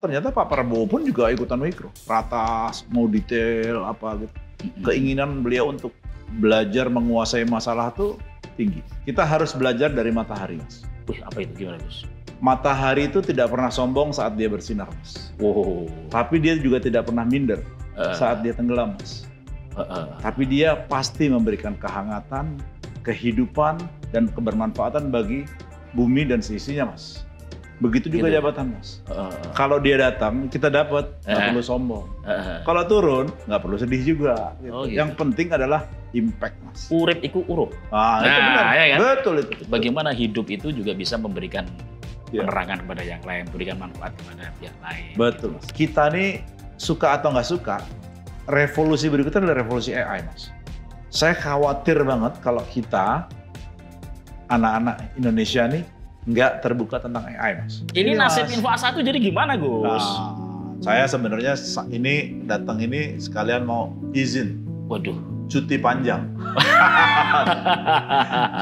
ternyata Pak Prabowo pun juga ikutan mikro, ratas, mau detail apa gitu. Keinginan beliau untuk belajar menguasai masalah tuh tinggi. Kita harus belajar dari matahari, Mas. Wih, apa itu, gimana Gus? Matahari itu tidak pernah sombong saat dia bersinar, Mas. Wow. Tapi dia juga tidak pernah minder saat dia tenggelam, Mas. Tapi dia pasti memberikan kehangatan, kehidupan, dan kebermanfaatan bagi bumi dan seisinya, Mas. Begitu juga Gitu. jabatan, Mas. Kalau dia datang, kita dapat, nggak perlu sombong. Kalau turun, nggak perlu sedih juga. Gitu. Oh, gitu. Yang penting adalah impact, Mas. Urip iku urup. Itu benar. Ya kan? Betul itu. Bagaimana hidup itu juga bisa memberikan Ya. penerangan kepada yang lain, memberikan manfaat kepada pihak lain. Betul, Mas. Kita nih suka atau nggak suka, revolusi berikutnya adalah revolusi AI, Mas. Saya khawatir banget kalau kita, anak-anak Indonesia nih, nggak terbuka tentang AI, Mas. Ini nasib Mas, Info A1 jadi gimana, Gus? Nah, saya sebenarnya ini datang ini sekalian mau izin Waduh. cuti panjang.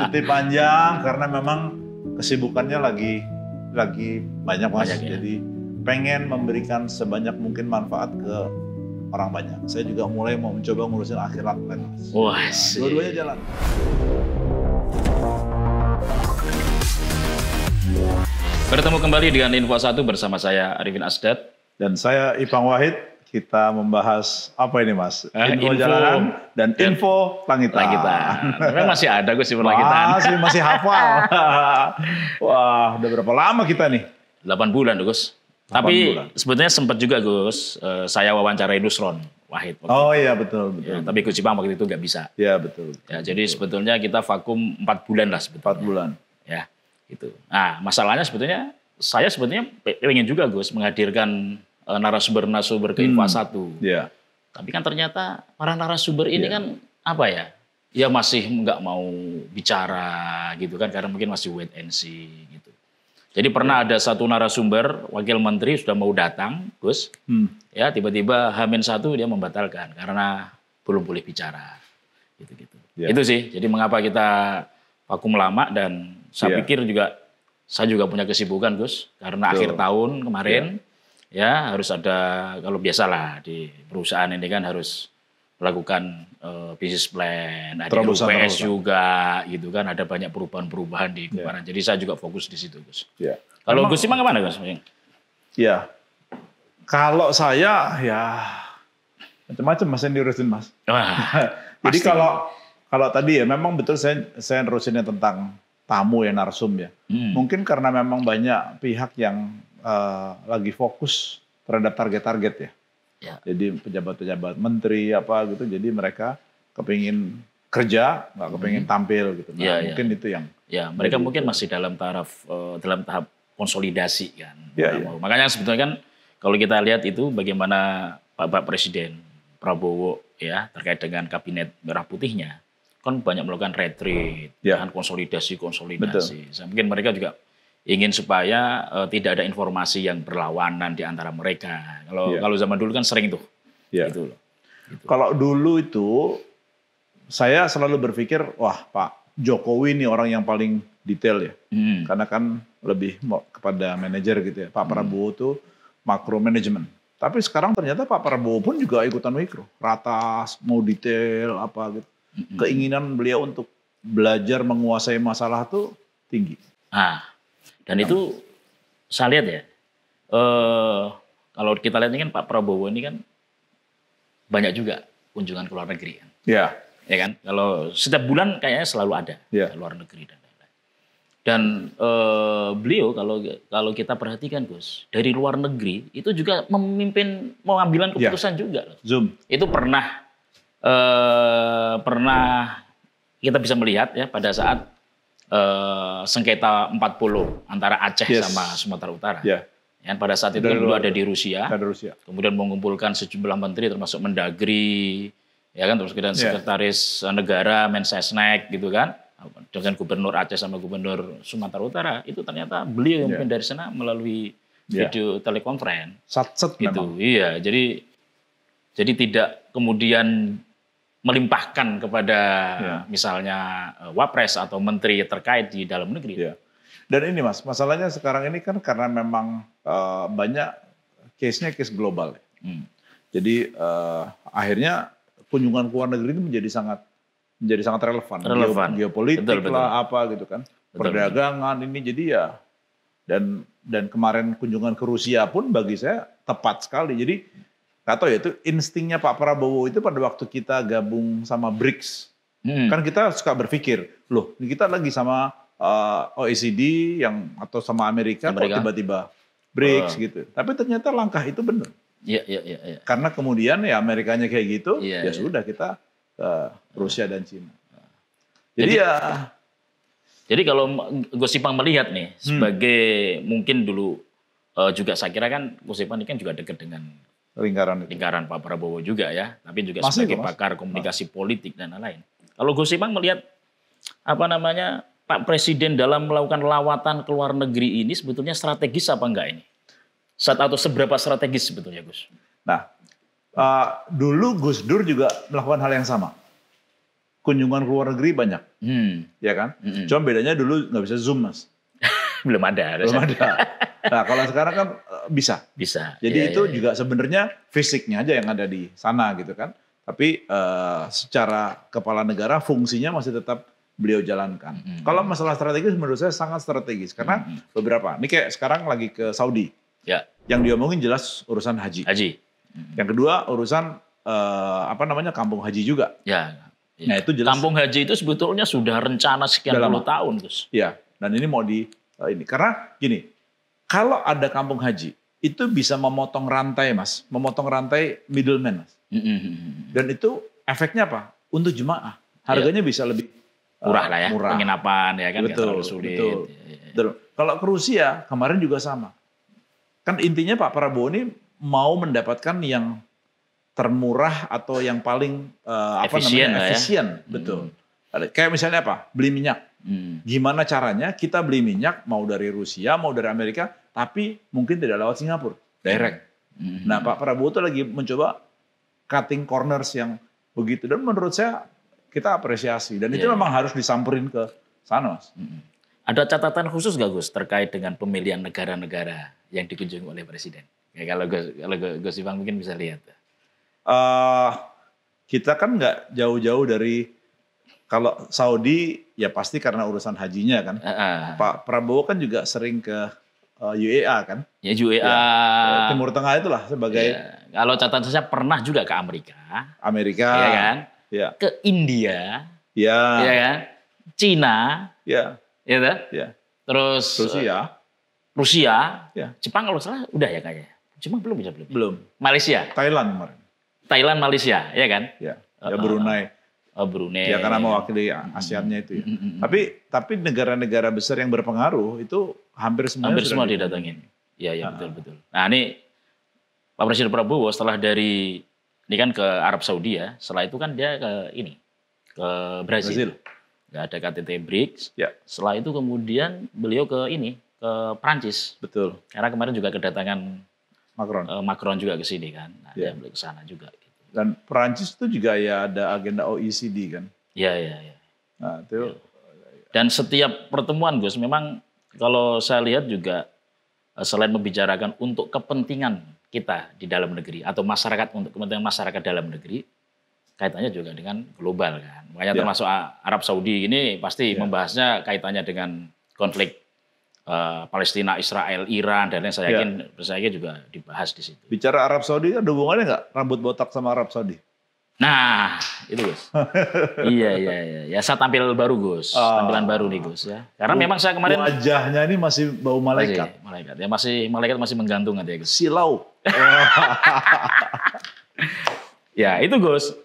Cuti panjang karena memang kesibukannya lagi banyak, Mas. Banyak, ya? Jadi pengen memberikan sebanyak mungkin manfaat ke orang banyak. Saya juga mulai mau mencoba ngurusin akhirat plan, Mas. Wah, Nah, sih. dua-duanya jalan. Bertemu kembali dengan Info 1 bersama saya Arifin Asdad. Dan saya Ipang Wahid, kita membahas apa ini, Mas? Info info jalanan dan info langitan. Langitan. Memang masih ada Gus di Langitan. Masih hafal. Wah, udah berapa lama kita nih? 8 bulan, Gus. 8 Tapi bulan. sebetulnya sempat juga, Gus, saya wawancarai Nusron Wahid. Oh iya, betul. Ya, tapi Gus Ipang waktu itu nggak bisa. Ya, betul. Ya, jadi sebetulnya kita vakum 4 bulan lah sebetulnya. 4 bulan. Ya, gitu. Nah, masalahnya sebetulnya saya pengen juga, Gus, menghadirkan narasumber-narasumber ke Info 1. Iya. Tapi kan ternyata para narasumber ini Iya. kan apa ya? Ya masih nggak mau bicara gitu kan, karena mungkin masih wait and see gitu. Jadi pernah ada satu narasumber, wakil menteri sudah mau datang, Gus. Ya, tiba-tiba H-1 dia membatalkan karena belum boleh bicara. Gitu-gitu. Ya. Itu sih. Jadi mengapa kita vakum lama, dan saya Ya. pikir juga saya juga punya kesibukan, Gus, karena Betul. akhir tahun kemarin ya harus ada, kalau biasalah di perusahaan ini kan harus melakukan business plan, ada UPS juga gitu kan, ada banyak perubahan-perubahan di kemarin. Jadi saya juga fokus di situ, Gus. Ya. Kalau Gus Imang kemana, Gus? Ya. Kalau saya ya macam-macam, Mas, yang diurusin, Mas. Wah, Jadi pasti. kalau tadi ya memang betul saya nerusinnya tentang tamu ya, narsum ya. Mungkin karena memang banyak pihak yang lagi fokus terhadap target-target ya. Ya. Jadi pejabat-pejabat menteri apa gitu, jadi mereka kepingin kerja, nggak kepingin tampil gitu. Nah, Ya, ya. mungkin itu yang Ya, mereka Jadi mungkin itu. masih dalam tahap konsolidasi kan. Ya, Nggak ya. mau. Makanya sebetulnya kan kalau kita lihat itu bagaimana Pak Presiden Prabowo ya terkait dengan kabinet merah putihnya kan banyak melakukan retreat, Ya. kan konsolidasi. Betul. Saya mungkin mereka juga ingin supaya tidak ada informasi yang berlawanan di antara mereka. Ya. Kalau zaman dulu kan sering tuh. Ya. Gitu loh. Kalau dulu itu saya selalu berpikir, wah Pak Jokowi ini orang yang paling detail ya. Karena kan lebih kepada manajer gitu ya. Pak Prabowo tuh makro manajemen. Tapi sekarang ternyata Pak Prabowo pun juga ikutan mikro. Ratas, mau detail apa gitu. Keinginan beliau untuk belajar menguasai masalah tuh tinggi. Nah, dan itu saya lihat ya, kalau kita lihat ini kan Pak Prabowo ini kan banyak juga kunjungan ke luar negeri kan. Ya. Ya kan, kalau setiap bulan kayaknya selalu ada Ya. ke luar negeri dan lain-lain. Dan beliau kalau kita perhatikan, Gus, dari luar negeri itu juga memimpin pengambilan keputusan juga loh. Zoom. Itu pernah kita bisa melihat ya pada saat sengketa 40 antara Aceh sama Sumatera Utara. Ya. Yang pada saat itu dulu ada di Rusia, Ada Rusia. kemudian mengumpulkan sejumlah menteri termasuk Mendagri, ya kan, terus kemudian sekretaris negara, Mensesnek gitu kan, dengan gubernur Aceh sama gubernur Sumatera Utara. Itu ternyata beliau yang memimpin dari sana melalui video telekonferensi. Satset Gitu. memang. Iya, jadi tidak kemudian melimpahkan kepada misalnya wapres atau menteri terkait di dalam negeri. Ya. Dan ini Mas, masalahnya sekarang ini kan karena memang banyak case-nya case global. Jadi akhirnya kunjungan ke luar negeri ini menjadi sangat relevan. Geopolitik betul. Lah apa gitu kan. Perdagangan ini jadi ya dan kemarin kunjungan ke Rusia pun bagi saya tepat sekali. Jadi nggak tahu ya itu instingnya Pak Prabowo itu pada waktu kita gabung sama BRICS. Kan kita suka berpikir, loh kita lagi sama OECD atau sama Amerika. Kok tiba-tiba BRICS gitu. Tapi ternyata langkah itu benar. Iya. Karena kemudian ya Amerikanya kayak gitu, sudah kita ke Rusia dan Cina. Jadi kalau Gus Ipang melihat nih sebagai mungkin dulu juga saya kira kan Gus Ipang ini kan juga dekat dengan lingkaran Pak Prabowo juga ya, tapi juga sebagai pakar komunikasi politik dan lain-lain. Kalau Gus Ipang melihat Pak Presiden dalam melakukan lawatan ke luar negeri ini sebetulnya strategis apa enggak ini? Atau seberapa strategis sebetulnya Gus? Nah, dulu Gus Dur juga melakukan hal yang sama. Kunjungan ke luar negeri banyak, ya kan? Cuma bedanya dulu nggak bisa Zoom, Mas. Belum ada. Nah, kalau sekarang kan bisa. Jadi itu juga sebenarnya fisiknya aja yang ada di sana gitu kan. Tapi secara kepala negara fungsinya masih tetap beliau jalankan. Kalau masalah strategis menurut saya sangat strategis karena beberapa. Ini kayak sekarang lagi ke Saudi. Ya. Yang diomongin jelas urusan haji. Yang kedua urusan kampung haji juga. Ya. Nah itu jelas. Kampung haji itu sebetulnya sudah rencana sekian puluh tahun, Gus. Iya. Dan ini mau ini karena gini, kalau ada kampung haji itu bisa memotong rantai, Mas, memotong rantai middleman, Mas. Dan itu efeknya apa? Untuk jemaah harganya bisa lebih murah lah ya, penginapan ya kan, betul, sulit. Betul. Kalau ke Rusia kemarin juga sama. Kan intinya Pak Prabowo ini mau mendapatkan yang termurah atau yang paling efisien, betul. Kayak misalnya apa? Beli minyak. Gimana caranya kita beli minyak mau dari Rusia, mau dari Amerika, tapi mungkin tidak lewat Singapura, direct. Nah, Pak Prabowo itu lagi mencoba cutting corners yang begitu dan menurut saya kita apresiasi dan itu memang harus disamperin ke sana, Mas. Ada catatan khusus nggak Gus terkait dengan pemilihan negara-negara yang dikunjungi oleh Presiden? Ya, kalau Gus Ipang mungkin bisa lihat. Kita kan nggak jauh-jauh dari kalau Saudi ya pasti karena urusan hajinya kan. Pak Prabowo kan juga sering ke UEA kan. Ya UEA. Ya, Timur Tengah itulah sebagai. Ya, kalau catatan saya pernah juga ke Amerika. Ya kan. Ya. Ke India. Ya. Ya kan. Cina. Ya. Ya. Terus Rusia. Ya. Jepang kalau salah udah ya kayaknya. Jepang belum. Belum. Malaysia. Thailand, Malaysia, ya kan? Ya Brunei. Brunei. Ya karena mewakili ASEAN-nya itu ya. Tapi negara-negara besar yang berpengaruh itu hampir semua didatangin. Iya, betul. Nah, ini Pak Presiden Prabowo setelah dari ini kan ke Arab Saudi ya. Setelah itu kan dia ke Brazil. Nggak ada KTT BRICS. Ya. Setelah itu kemudian beliau ke Prancis. Betul. Karena kemarin juga kedatangan Macron juga ke sini kan. Nah, dia beli ke sana juga. Gitu. Dan Prancis itu juga ya ada agenda OECD kan. Iya. Nah, itu. Dan setiap pertemuan Gus, memang kalau saya lihat juga selain membicarakan untuk kepentingan kita di dalam negeri atau masyarakat untuk kepentingan masyarakat dalam negeri, kaitannya juga dengan global kan. Makanya termasuk Arab Saudi ini pasti membahasnya kaitannya dengan konflik Palestina, Israel, Iran dan lain saya yakin juga dibahas di situ. Bicara Arab Saudi ada hubungannya nggak rambut botak sama Arab Saudi? Nah, itu Gus. Iya. Ya saya tampil baru Gus, tampilan baru nih Gus ya. Karena memang saya kemarin wajahnya ini masih bau malaikat. Ya malaikat masih menggantung ya Gus. Silau. Ya itu Gus.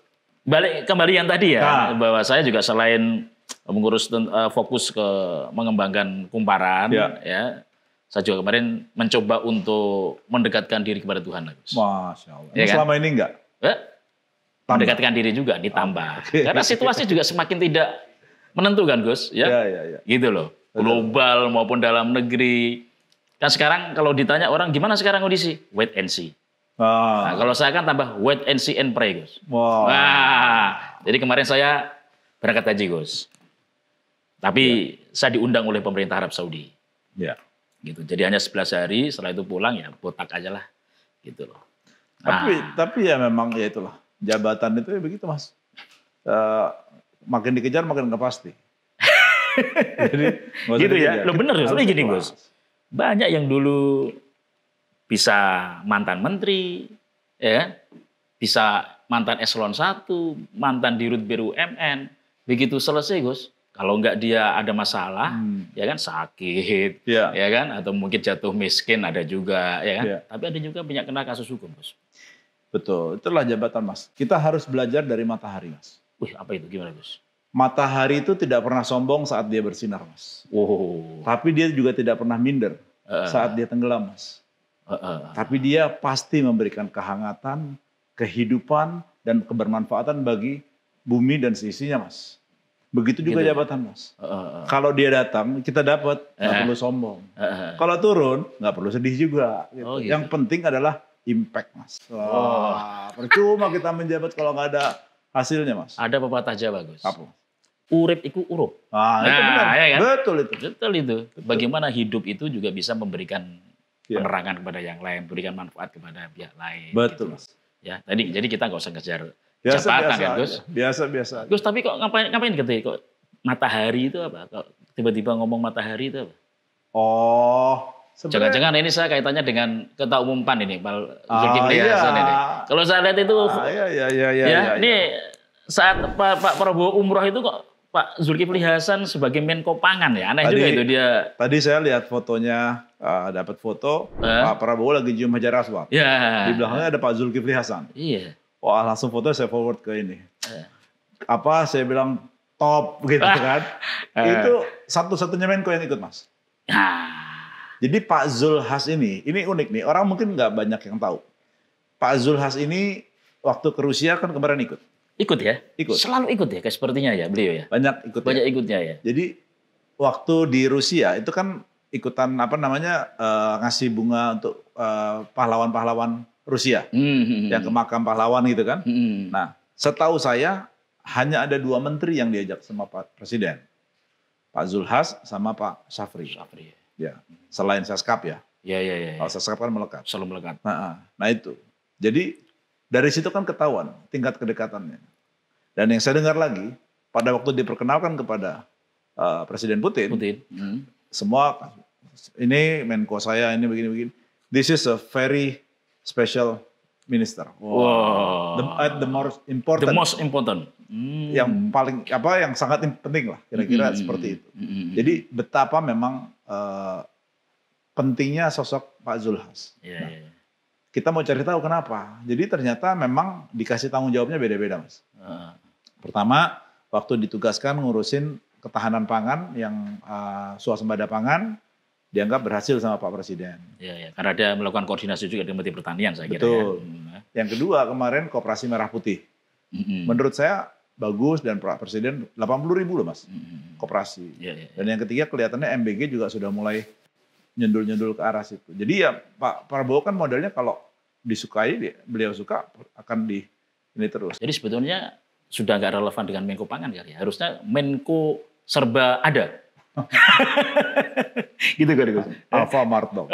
Kembali yang tadi ya, bahwa saya juga selain mengurus fokus ke mengembangkan kumparan, ya. Saya juga kemarin mencoba untuk mendekatkan diri kepada Tuhan, Gus. Masya Allah. Ya, selama ini enggak? Mendekatkan diri juga ditambah. Karena situasi juga semakin tidak menentukan, Gus. Ya. Gitu loh. Global maupun dalam negeri. Kan sekarang kalau ditanya orang gimana sekarang kondisi? Wait and see. Nah, kalau saya kan tambah wait and see and pray, Gus. Nah, jadi kemarin saya berangkat haji, Gus. Tapi saya diundang oleh pemerintah Arab Saudi. Ya. Gitu. Jadi hanya 11 hari, setelah itu pulang ya botak aja lah. gitu loh. Tapi ya memang ya itulah, jabatan itu ya begitu Mas. Makin dikejar makin nggak pasti. Jadi gitu ya. Lo bener Gus, gini Gus. Banyak yang dulu bisa mantan menteri, ya kan? Bisa mantan eselon 1, mantan dirut BUMN. Begitu selesai Gus, kalau nggak dia ada masalah, ya kan sakit, ya kan, atau mungkin jatuh miskin ada juga, ya kan. Tapi ada juga banyak kena kasus hukum Gus. Betul, itulah jabatan Mas. Kita harus belajar dari matahari Mas. Wih, apa itu? Gimana Gus? Matahari itu tidak pernah sombong saat dia bersinar Mas. Tapi dia juga tidak pernah minder saat dia tenggelam Mas. Tapi dia pasti memberikan kehangatan, kehidupan, dan kebermanfaatan bagi bumi dan seisinya Mas. Begitu juga gitu. Jabatan Mas. Kalau dia datang, kita dapat, nggak perlu sombong. Kalau turun, nggak perlu sedih juga. Gitu. Gitu. Yang penting adalah impact Mas. Wah, percuma kita menjabat kalau nggak ada hasilnya Mas. Ada pepatah Jawa Gus. Apa? Urip iku urup. Itu benar. Ya kan? Betul itu. Betul itu. Bagaimana hidup itu juga bisa memberikan penerangan kepada yang lain, memberikan manfaat kepada pihak lain. Betul gitu. Ya, jadi kita nggak usah ngejar jabatan kan Gus. Biasa. Gus, tapi kok ngapain gitu? Kok matahari itu apa? Kok tiba-tiba ngomong matahari itu apa? Jangan-jangan ini saya kaitannya dengan Ketua Umum PAN ini, Pak Zulkifli Hasan ini. Kalau saya lihat itu, ini saat Pak Prabowo umroh itu kok Pak Zulkifli Hasan sebagai Menko Pangan ya, aneh juga itu dia. Tadi saya lihat fotonya, dapat foto Pak Prabowo lagi cium hajar aswad. Di belakangnya ada Pak Zulkifli Hasan. Iya. Wah, langsung foto saya forward ke ini. Saya bilang top gitu kan. Itu satu-satunya Menko yang ikut Mas. Jadi Pak Zulhas ini unik nih. Orang mungkin nggak banyak yang tahu. Pak Zulhas ini waktu ke Rusia kan kemarin ikut. Ikut ya? Ikut. Selalu ikut ya, kayak sepertinya ya beliau ya? Banyak ikut. Banyak ikutnya ya? Jadi waktu di Rusia itu kan ikutan ngasih bunga untuk pahlawan-pahlawan Rusia. Yang ke makam pahlawan gitu kan. Nah, setahu saya hanya ada 2 menteri yang diajak sama Pak Presiden. Pak Zulhas sama Pak Syafri. Ya, selain Seskap ya. Iya. Kalau Seskap kan melekat. Selalu melekat. Nah itu. Jadi dari situ kan ketahuan tingkat kedekatannya. Dan yang saya dengar lagi, pada waktu diperkenalkan kepada Presiden Putin. Semua, ini Menko saya, ini begini-begini. This is a very special minister. The most important. Yang paling yang sangat penting lah, kira-kira seperti itu. Jadi betapa memang pentingnya sosok Pak Zulhas. Kita mau cari tahu kenapa. Jadi ternyata memang dikasih tanggung jawabnya beda-beda Mas. Pertama, waktu ditugaskan ngurusin ketahanan pangan yang swasembada pangan, dianggap berhasil sama Pak Presiden. Iya, karena dia melakukan koordinasi juga dengan Menteri Pertanian saya kira. Betul. Yang kedua kemarin Koperasi Merah Putih. Menurut saya bagus dan Pak Presiden 80.000 loh Mas. Koperasi. Dan yang ketiga kelihatannya MBG juga sudah mulai nyendul-nyendul ke arah situ. Jadi ya Pak Prabowo kan modelnya kalau disukai, beliau suka akan ini terus. Jadi sebetulnya sudah nggak relevan dengan Menko Pangan kali ya. Harusnya Menko serba ada. Gitu kan Gus. Alfamart dong.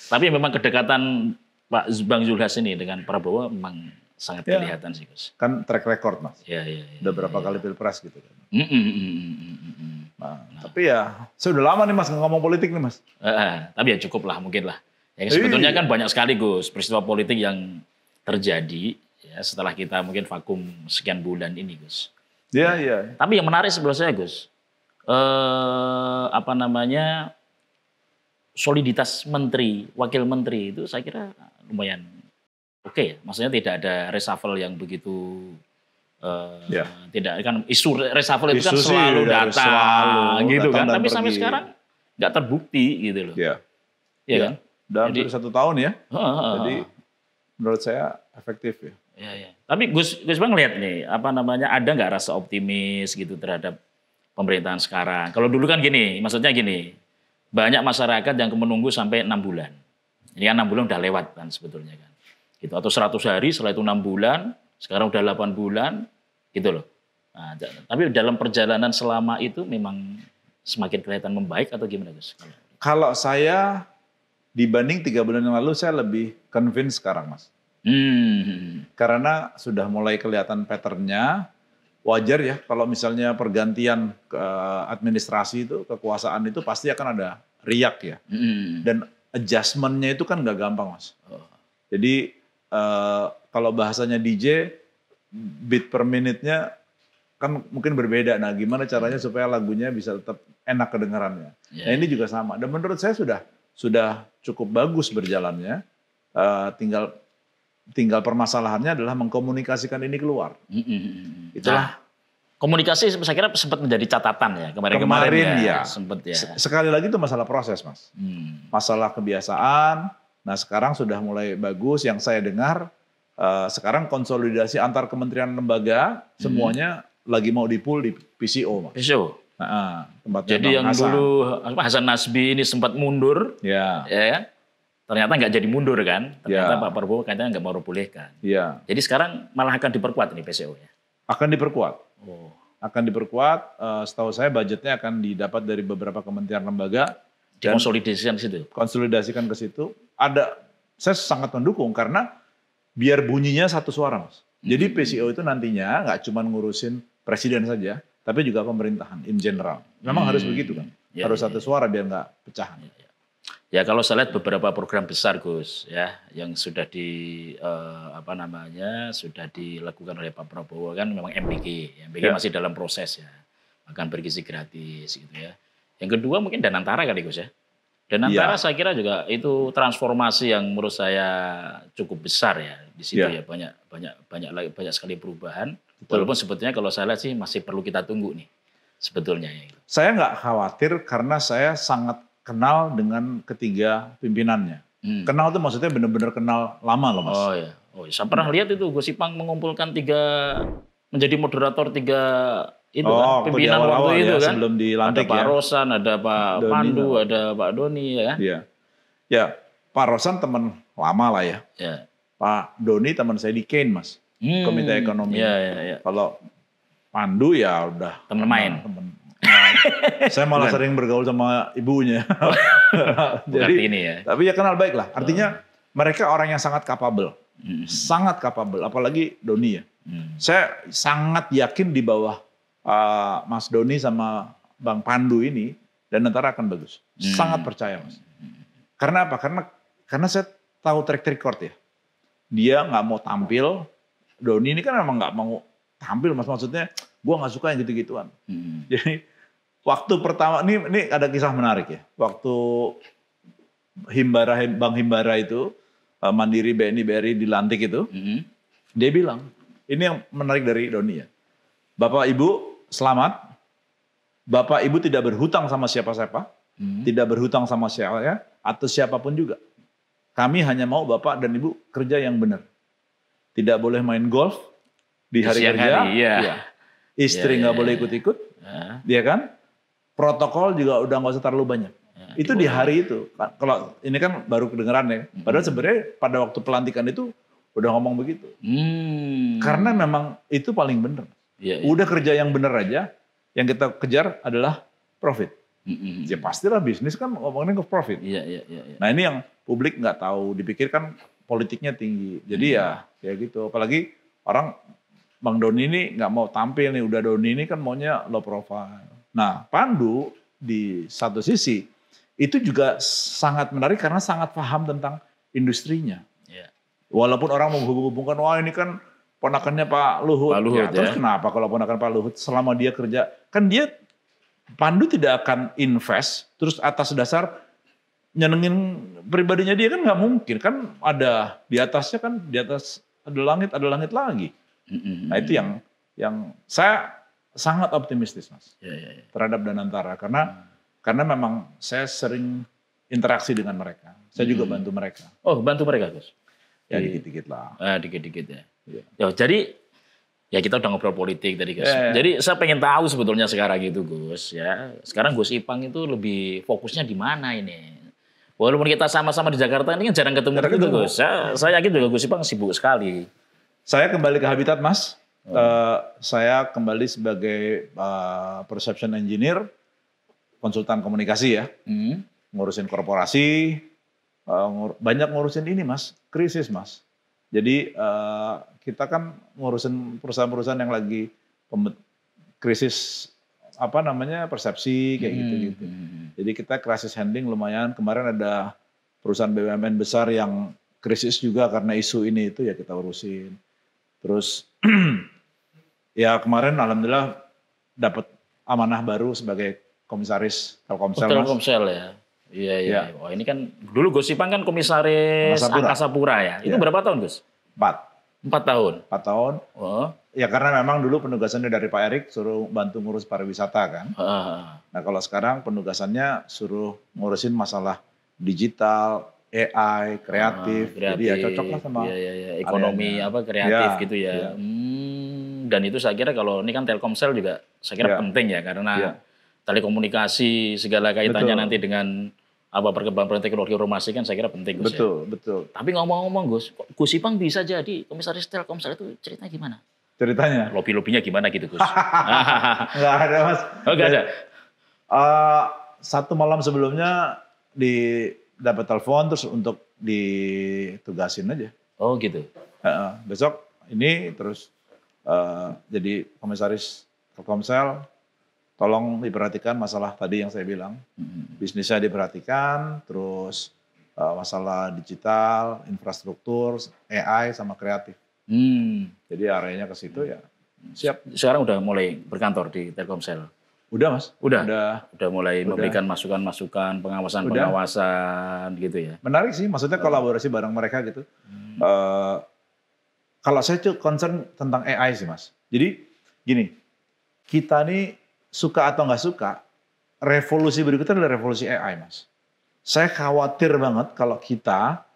Tapi memang kedekatan Pak Bang Zulhas ini dengan Prabowo memang sangat kelihatan sih Gus. Kan track record Mas. Udah berapa kali pilpres gitu kan. Tapi ya saya udah lama nih Mas ngomong politik nih Mas. Tapi ya cukup lah mungkin lah. Ya, sebetulnya kan banyak sekali Gus peristiwa politik yang terjadi ya setelah kita mungkin vakum sekian bulan ini Gus. Iya. Tapi yang menarik sebenarnya saya Gus, soliditas menteri, wakil menteri itu saya kira lumayan oke ya. Maksudnya tidak ada reshuffle yang begitu tidak kan isu reshuffle itu kan selalu datang gitu kan. Tapi sampai sekarang nggak terbukti gitu loh. Iya kan? Dalam 1 tahun ya. Jadi menurut saya efektif ya. Iya. Tapi Gus Bang lihat nih, ada nggak rasa optimis gitu terhadap pemerintahan sekarang? Kalau dulu kan gini, maksudnya gini, banyak masyarakat yang menunggu sampai 6 bulan. Ini kan 6 bulan udah lewat kan sebetulnya kan. Gitu. Atau 100 hari, setelah itu 6 bulan, sekarang udah 8 bulan, gitu loh. Nah, tapi dalam perjalanan selama itu memang semakin kelihatan membaik atau gimana Gus? Kalau saya dibanding 3 bulan yang lalu saya lebih convince sekarang, Mas. Karena sudah mulai kelihatan patternnya. Wajar ya kalau misalnya pergantian ke administrasi itu, kekuasaan itu pasti akan ada riak ya. Dan adjustment-nya itu kan nggak gampang, Mas. Jadi kalau bahasanya DJ, beat per minute-nya kan mungkin berbeda. Nah, gimana caranya supaya lagunya bisa tetap enak kedengarannya. Nah, ini juga sama. Dan menurut saya sudah cukup bagus berjalannya. Tinggal permasalahannya adalah mengkomunikasikan ini keluar. Itulah. Komunikasi saya kira sempat menjadi catatan ya kemarin ya. Sempat ya. Sekali lagi itu masalah proses, Mas. Masalah kebiasaan. Nah, sekarang sudah mulai bagus. Yang saya dengar sekarang konsolidasi antar kementerian lembaga semuanya lagi mau di-pool di PCO, Mas. PCO. Nah, jadi yang Hasan. Dulu Hasan Nasbi ini sempat mundur, ya kan? Ternyata nggak jadi mundur kan? Ternyata Pak Prabowo katanya nggak mau bolehkan. Ya. Jadi sekarang malah akan diperkuat nih PCO ya? Akan diperkuat. Akan diperkuat. Setahu saya budgetnya akan didapat dari beberapa kementerian lembaga. Dikonsolidasikan ke situ. Konsolidasikan ke situ. Saya sangat mendukung karena biar bunyinya satu suara, Mas. Jadi PCO itu nantinya nggak cuma ngurusin presiden saja, tapi juga pemerintahan in general. Memang harus begitu kan? Harus satu suara biar nggak pecahan. Ya kalau saya lihat beberapa program besar, Gus, ya yang sudah sudah dilakukan oleh Pak Prabowo kan memang MBG. MBG masih dalam proses ya, makan bergizi gratis gitu ya. Yang kedua mungkin Danantara kali, Gus ya. Danantara saya kira juga itu transformasi yang menurut saya cukup besar ya di situ ya, banyak sekali perubahan. Walaupun sebetulnya kalau saya lihat sih masih perlu kita tunggu nih sebetulnya. Ya. Saya nggak khawatir karena saya sangat kenal dengan ketiga pimpinannya. Kenal itu maksudnya benar-benar kenal lama loh, Mas. Saya pernah lihat itu Gus Ipang mengumpulkan menjadi moderator 3 pimpinan waktu itu kan. Sebelum dilantik ada Pak Rosan, ada Pak Pandu, ada Pak Doni ya kan. Ya, Pak Rosan teman lama lah ya. Pak Doni teman saya di Kein, Mas. Komite Ekonomi. Kalau Pandu ya udah teman main. Saya malah sering bergaul sama ibunya. Jadi ini ya. Tapi ya kenal baik lah. Artinya mereka orang yang sangat capable. Sangat capable. Apalagi Doni ya. Saya sangat yakin di bawah Mas Doni sama Bang Pandu ini Danantara akan bagus. Sangat percaya, Mas. Karena apa? Karena saya tahu track record ya. Dia nggak mau tampil. Doni ini kan memang nggak mau tampil, Mas. Maksudnya gue nggak suka yang gitu-gituan. Jadi waktu pertama, ini ada kisah menarik ya. Waktu Bang Himbara itu, Mandiri BNI BRI dilantik itu, dia bilang, ini yang menarik dari Doni ya. Bapak Ibu selamat, Bapak Ibu tidak berhutang sama siapa-siapa, tidak berhutang sama siapa atau siapapun juga. Kami hanya mau Bapak dan Ibu kerja yang benar. Tidak boleh main golf di hari kerja. Istri nggak boleh ikut-ikut, dia kan? Protokol juga udah nggak usah terlalu banyak. Itu di hari itu. Kalau ini kan baru kedengeran ya. Padahal sebenarnya pada waktu pelantikan itu udah ngomong begitu. Karena memang itu paling benar. Udah kerja yang benar aja. Yang kita kejar adalah profit. Ya pastilah bisnis kan ngomongin ke profit. Nah ini yang publik nggak tahu. Dipikirkan politiknya tinggi. Jadi ya gitu. Apalagi orang Bang Doni ini nggak mau tampil nih. Udah Doni ini kan maunya low profile. Nah, Pandu di satu sisi itu juga sangat menarik karena sangat paham tentang industrinya. Walaupun orang menghubung-hubungkan, wah ini kan ponakannya Pak Luhut. Terus kenapa kalau ponakan Pak Luhut selama dia kerja, kan Pandu tidak akan invest, terus atas dasar nyenengin pribadinya dia kan nggak mungkin. Kan ada di atasnya kan, di atas ada langit lagi. Nah itu yang saya sangat optimistis, Mas, terhadap Danantara karena memang saya sering interaksi dengan mereka. Saya juga bantu mereka. Oh, bantu mereka, Gus? Ya dikit-dikit lah. Dikit-dikit ya. Jadi ya kita udah ngobrol politik tadi, Gus. Jadi saya pengen tahu sebetulnya sekarang gitu, Gus. Ya, sekarang Gus Ipang itu lebih fokusnya di mana ini? Walaupun kita sama-sama di Jakarta ini kan jarang ketemu gitu, Gus. Saya yakin juga Gus Ipang sibuk sekali. Saya kembali ke Habitat, Mas. Saya kembali sebagai perception engineer, konsultan komunikasi ya, ngurusin korporasi, banyak ngurusin ini Mas, krisis Mas. Jadi kita kan ngurusin perusahaan-perusahaan yang lagi krisis persepsi kayak gitu-gitu. Jadi kita crisis handling lumayan. Kemarin ada perusahaan BUMN besar yang krisis juga karena isu ini itu ya kita urusin. Terus ya kemarin alhamdulillah dapat amanah baru sebagai komisaris Telkomsel. Telkomsel ya. Iya. Ya. Wah ini kan dulu Gus Ipang kan komisaris Angkasa Pura ya. Itu berapa tahun Gus? 4 tahun. 4 tahun. Oh. Ya karena memang dulu penugasannya dari Pak Erik suruh bantu ngurus pariwisata kan. Nah kalau sekarang penugasannya suruh ngurusin masalah digital, AI, kreatif. Jadi ya cocok lah sama ekonomi kreatif gitu ya. Dan itu saya kira kalau ini kan Telkomsel juga saya kira penting ya karena telekomunikasi segala kaitannya nanti dengan perkembangan teknologi informasi kan saya kira penting Gus. Betul. Tapi ngomong-ngomong Gus Ipang bisa jadi komisaris Telkomsel itu ceritanya gimana? Ceritanya? Lobby-lobbynya gimana gitu Gus? Nggak ada Mas. Oh nggak ada? Satu malam sebelumnya dapat telepon terus untuk ditugasin aja. Oh gitu? Besok ini terus jadi komisaris Telkomsel. Tolong diperhatikan masalah tadi yang saya bilang, bisnisnya diperhatikan, terus masalah digital, infrastruktur, AI sama kreatif. Jadi arahnya ke situ ya. Siap. Sekarang udah mulai berkantor di Telkomsel. Udah Mas. Udah mulai memberikan masukan-masukan, pengawasan gitu ya. Menarik sih, maksudnya kolaborasi bareng mereka gitu. Kalau saya tuh concern tentang AI sih Mas. Jadi gini, kita nih suka atau nggak suka, revolusi berikutnya adalah revolusi AI, Mas. Saya khawatir banget kalau kita,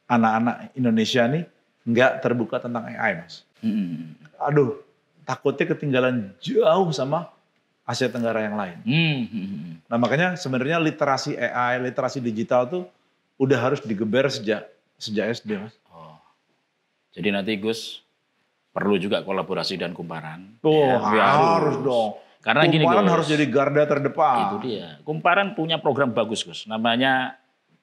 anak-anak Indonesia nih, nggak terbuka tentang AI, Mas. Aduh, takutnya ketinggalan jauh sama Asia Tenggara yang lain. Nah makanya sebenarnya literasi AI, literasi digital tuh udah harus digeber sejak SD, Mas. Jadi nanti Gus perlu juga kolaborasi dan kumparan. Harus dong. Karena gini Gus, harus jadi garda terdepan. Itu dia. Kumparan punya program bagus Gus, namanya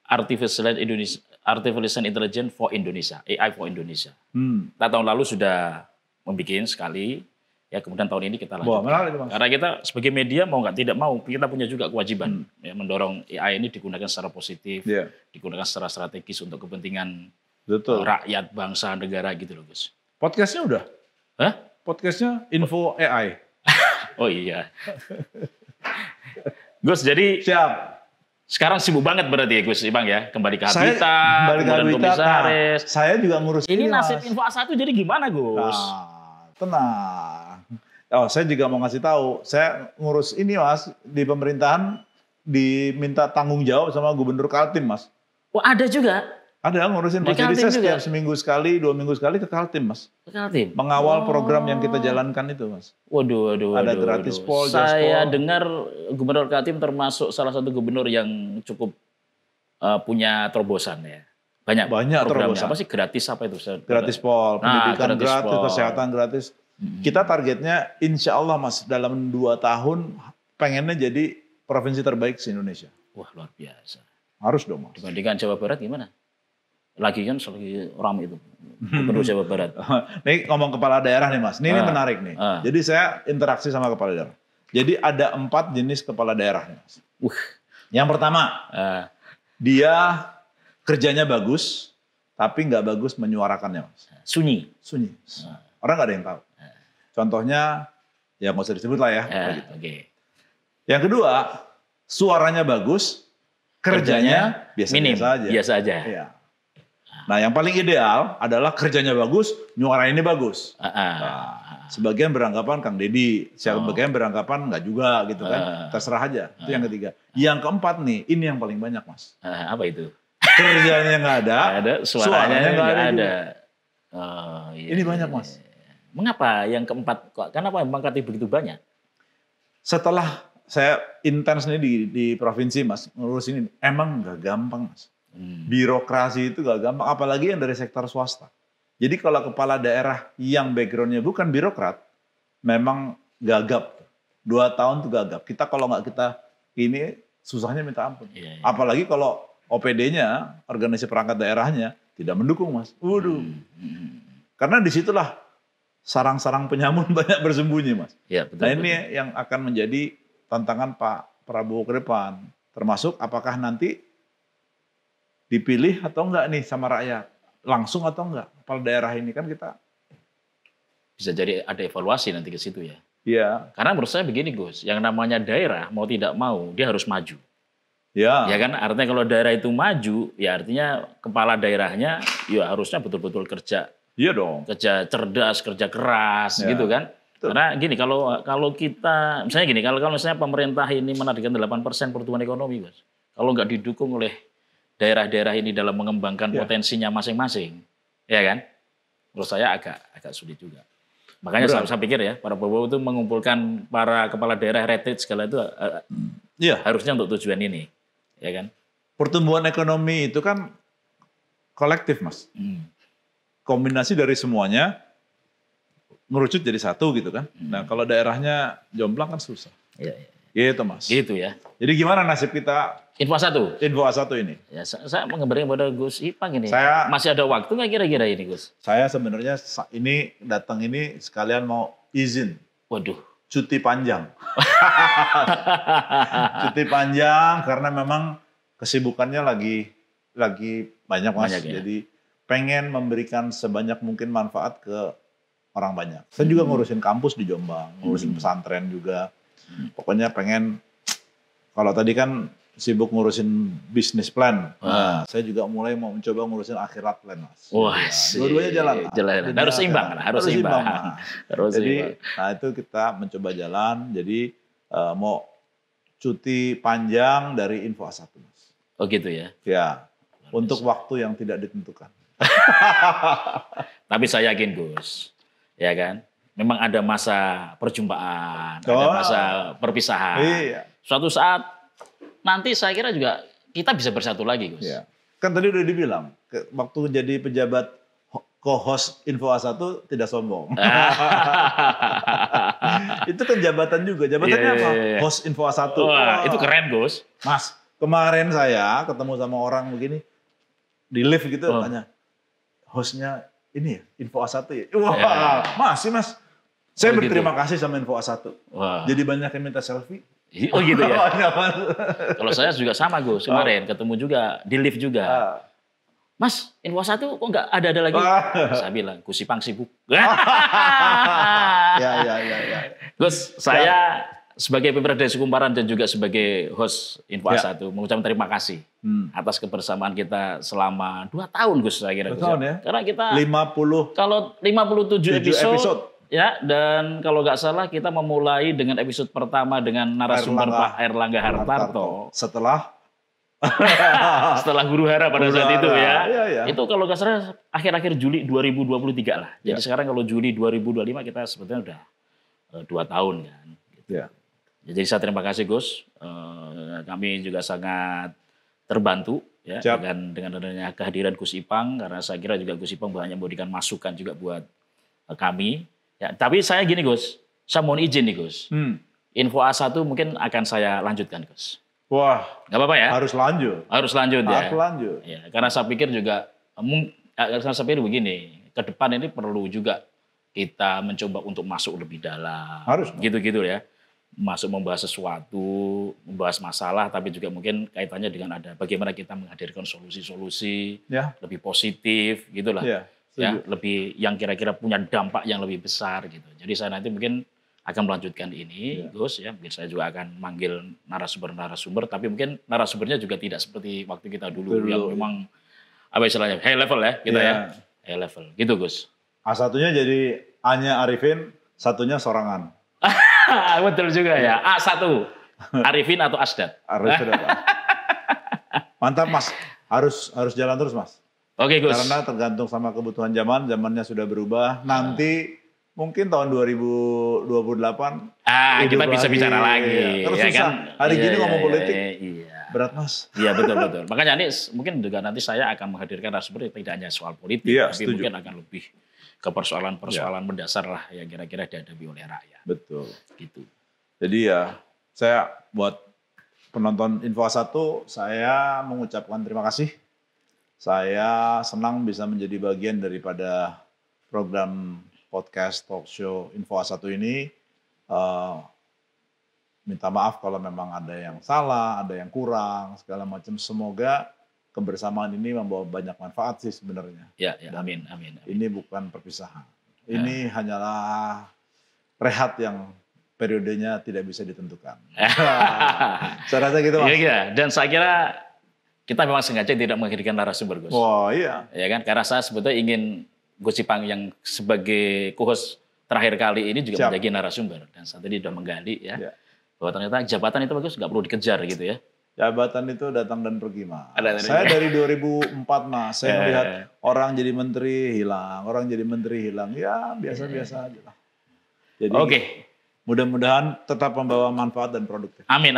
Artificial Intelligence for Indonesia, AI for Indonesia. Kita tahun lalu sudah membuat sekali, ya kemudian tahun ini kita lanjutkan. Karena kita sebagai media mau nggak tidak mau, kita punya juga kewajiban ya, mendorong AI ini digunakan secara positif, digunakan secara strategis untuk kepentingan rakyat, bangsa, negara gitu loh Gus. Podcastnya udah? Podcastnya Info AI. Oh iya. Gus, jadi siap. Sekarang sibuk banget berarti ya Gus Ipang ya, kembali ke Habitat, kemudian komisaris. Saya juga ngurus ini nasib Info A1 jadi gimana Gus? Tenang. Saya juga mau ngasih tahu, saya ngurus ini Mas, di pemerintahan diminta tanggung jawab sama Gubernur Kaltim Mas. Ada juga? Ada ngurusin Mas, jadi saya setiap seminggu sekali, 2 minggu sekali ke Kaltim Mas. Ke Kaltim? Mengawal program yang kita jalankan itu Mas. Waduh. Ada gratis pol, Saya dengar Gubernur Kaltim termasuk salah satu gubernur yang cukup punya terobosan ya. Banyak programnya. Apa sih gratis apa itu? Gratis pol, pendidikan gratis, kesehatan gratis. Kita targetnya insya Allah Mas dalam 2 tahun pengennya jadi provinsi terbaik di Indonesia. Wah luar biasa. Harus dong Mas. Dibandingkan Jawa Barat gimana? Lagi kan lagi ramai itu Gubernur Jawa Barat. Nih ngomong kepala daerah nih Mas, ini menarik nih. Jadi saya interaksi sama kepala daerah. Jadi ada 4 jenis kepala daerah nih Mas. Yang pertama, dia kerjanya bagus, tapi nggak bagus menyuarakannya Mas. Sunyi. Orang nggak ada yang tahu. Contohnya, ya nggak usah disebut lah ya. Yang kedua, suaranya bagus, kerjanya biasa aja. Ya. Nah, yang paling ideal adalah kerjanya bagus, nyuarainnya bagus. Sebagian beranggapan Kang Deddy, sebagian beranggapan enggak juga gitu kan. Terserah aja. Itu yang ketiga. Yang keempat nih, ini yang paling banyak Mas. Apa itu? Kerjanya nggak ada, suaranya nggak ada. Ini banyak Mas. Mengapa yang keempat? Kenapa mengangkat begitu banyak? Setelah saya intens nih di provinsi Mas, ngurus ini emang nggak gampang Mas. Birokrasi itu gak gampang, apalagi yang dari sektor swasta. Jadi kalau kepala daerah yang backgroundnya bukan birokrat, memang gagap. 2 tahun tuh gagap. Kita kalau nggak kita ini susahnya minta ampun. Apalagi kalau OPD-nya, organisasi perangkat daerahnya tidak mendukung, Mas. Waduh. Karena disitulah sarang-sarang penyamun banyak bersembunyi, Mas. Ya, betul, nah ini yang akan menjadi tantangan Pak Prabowo ke depan. Termasuk apakah nanti dipilih atau enggak nih sama rakyat. Langsung atau enggak. Kepala daerah ini kan kita. Bisa jadi ada evaluasi nanti ke situ ya. Iya. Karena menurut saya begini Gus, yang namanya daerah mau tidak mau dia harus maju. Ya. Ya kan, artinya kalau daerah itu maju, ya artinya kepala daerahnya ya harusnya betul-betul kerja. Iya dong. Kerja cerdas, kerja keras, ya. gitu kan. Betul. Karena gini, kalau kita, misalnya gini, kalau misalnya pemerintah ini menargetkan 8% pertumbuhan ekonomi, Gus. Kalau nggak didukung oleh daerah-daerah ini dalam mengembangkan potensinya masing-masing, ya kan? Menurut saya agak sulit juga. Makanya saya pikir ya, para Prabowo itu mengumpulkan para kepala daerah retreat segala itu harusnya untuk tujuan ini. Ya kan? Pertumbuhan ekonomi itu kan kolektif, Mas. Kombinasi dari semuanya merucut jadi satu gitu kan. Nah, kalau daerahnya jomplang kan susah. Iya. Gitu, Mas. Gitu ya. Jadi gimana nasib kita? Info A1 ini. Ya, saya mengabarkan pada Gus Ipang ini. Saya, masih ada waktu nggak kira-kira ini, Gus? Saya sebenarnya ini datang ini sekalian mau izin. Waduh. Cuti panjang. Cuti panjang karena memang kesibukannya lagi banyak, Mas. Ya? Jadi pengen memberikan sebanyak mungkin manfaat ke orang banyak. Saya juga ngurusin kampus di Jombang, ngurusin pesantren juga. Pokoknya pengen, kalau tadi kan sibuk ngurusin bisnis plan. Nah, saya juga mulai mau mencoba ngurusin akhirat plan, Mas. Wah, dua-duanya jalan. Harus seimbang, harus seimbang. Jadi, nah itu kita mencoba jalan. Jadi mau cuti panjang dari Info A1, Mas. Oh gitu ya? Ya, untuk waktu yang tidak ditentukan. Tapi saya yakin, Gus, ya kan? Memang ada masa perjumpaan, ada masa perpisahan. Iya. Suatu saat nanti saya kira juga kita bisa bersatu lagi, Gus. Ya. Kan tadi udah dibilang, waktu jadi pejabat co-host Info A1 tidak sombong. Itu kan jabatan juga. Jabatannya apa? Host Info A1. Wah, itu keren, Gus. Mas, kemarin saya ketemu sama orang begini, di lift gitu, tanya, hostnya ini ya, Info A1 ya? Wah, masih Mas. Saya berterima kasih sama Info A1. Wah. Jadi banyak yang minta selfie. Oh gitu ya? Kalau saya juga sama, Gus. Kemarin ketemu juga, di lift juga. Mas, Info A1 kok nggak ada lagi? Saya bilang, Gus Ipang sibuk. Ya. Gus, saya sebagai pimpinan Desa Kumparan dan juga sebagai host Info A1 mengucapkan terima kasih atas kebersamaan kita selama 2 tahun, Gus, saya kira. 2 tahun ya? Karena kita 57 episode. Ya, dan kalau nggak salah kita memulai dengan episode pertama dengan narasumber Pak Airlangga Hartarto. Setelah Guru Hara pada saat itu ya. Ya. Itu kalau nggak salah akhir-akhir Juli 2023 lah. Jadi sekarang kalau Juli 2025 kita sebetulnya udah 2 tahun kan. Gitu. Ya. Jadi saya terima kasih, Gus. Kami juga sangat terbantu ya dengan adanya kehadiran Gus Ipang, karena saya kira juga Gus Ipang banyak memberikan masukan juga buat kami. Ya, tapi saya gini, Gus, saya mohon izin nih, Gus. Info A1 mungkin akan saya lanjutkan, Gus. Wah, nggak apa-apa ya? Harus lanjut ya. Harus lanjut. Ya, karena saya pikir juga, saya pikir begini, ke depan ini perlu juga kita mencoba untuk masuk lebih dalam. Harus. Gitu-gitu ya. Masuk membahas sesuatu, membahas masalah, tapi juga mungkin kaitannya dengan ada bagaimana kita menghadirkan solusi-solusi lebih positif, gitulah. Ya, lebih yang kira-kira punya dampak yang lebih besar gitu. Jadi saya nanti mungkin akan melanjutkan ini, Gus ya. Mungkin saya juga akan manggil narasumber, tapi mungkin narasumbernya juga tidak seperti waktu kita dulu yang memang apa istilahnya high level ya, kita ya. High level. Gitu, Gus. A1-nya jadi A-nya Arifin, satunya sorangan. Betul juga ya. A1. Arifin atau Asdad. Mantap, Mas. Harus jalan terus, Mas. Oke, Gus. Karena tergantung sama kebutuhan zamannya sudah berubah. Nanti mungkin tahun 2028 kita bisa bicara lagi. Terus ya susah. Kan? Hari gini ngomong politik. Berat, Mas. Iya, betul. Makanya ini mungkin juga nanti saya akan menghadirkan narasumber tidak hanya soal politik, tapi mungkin akan lebih ke persoalan-persoalan mendasar lah yang kira-kira dihadapi oleh rakyat. Betul. Gitu. Jadi ya, saya buat penonton Info A1, saya mengucapkan terima kasih. Saya senang bisa menjadi bagian daripada program podcast talk show Info A1 ini. Minta maaf kalau memang ada yang salah, ada yang kurang, segala macam. Semoga kebersamaan ini membawa banyak manfaat sih sebenarnya. Ya, amin. Ini bukan perpisahan. Ini hanyalah rehat yang periodenya tidak bisa ditentukan. Saya rasa gitu, Mas. Iya. Dan saya kira kita memang sengaja tidak menghadirkan narasumber, Gus. Oh iya. Ya kan, karena saya sebetulnya ingin Gus Ipang yang sebagai co-host terakhir kali ini juga menjadi narasumber. Dan saat ini sudah menggali ya, bahwa ternyata jabatan itu bagus, nggak perlu dikejar gitu ya. Jabatan itu datang dan pergi, Mas. Saya dari 2004, Mas. Saya melihat orang jadi menteri hilang, orang jadi menteri hilang. Ya biasa-biasa aja lah. Jadi mudah-mudahan tetap membawa manfaat dan produktif. Amin.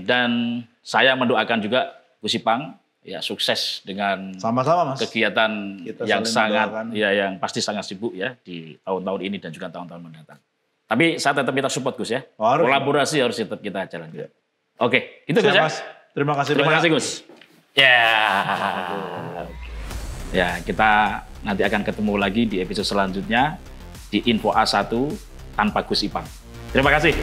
Dan saya mendoakan juga Gus Ipang ya sukses dengan sama-sama, Mas. Kegiatan kita yang sangat mendoakan. Ya yang pasti sangat sibuk ya di tahun-tahun ini dan juga tahun-tahun mendatang. Tapi saya tetap minta support, Gus ya. Kolaborasi harus tetap kita jalankan. Ya. Oke, itu Gus ya. Mas. Terima kasih Gus. Ya, kita nanti akan ketemu lagi di episode selanjutnya di Info A1 tanpa Gus Ipang. Terima kasih.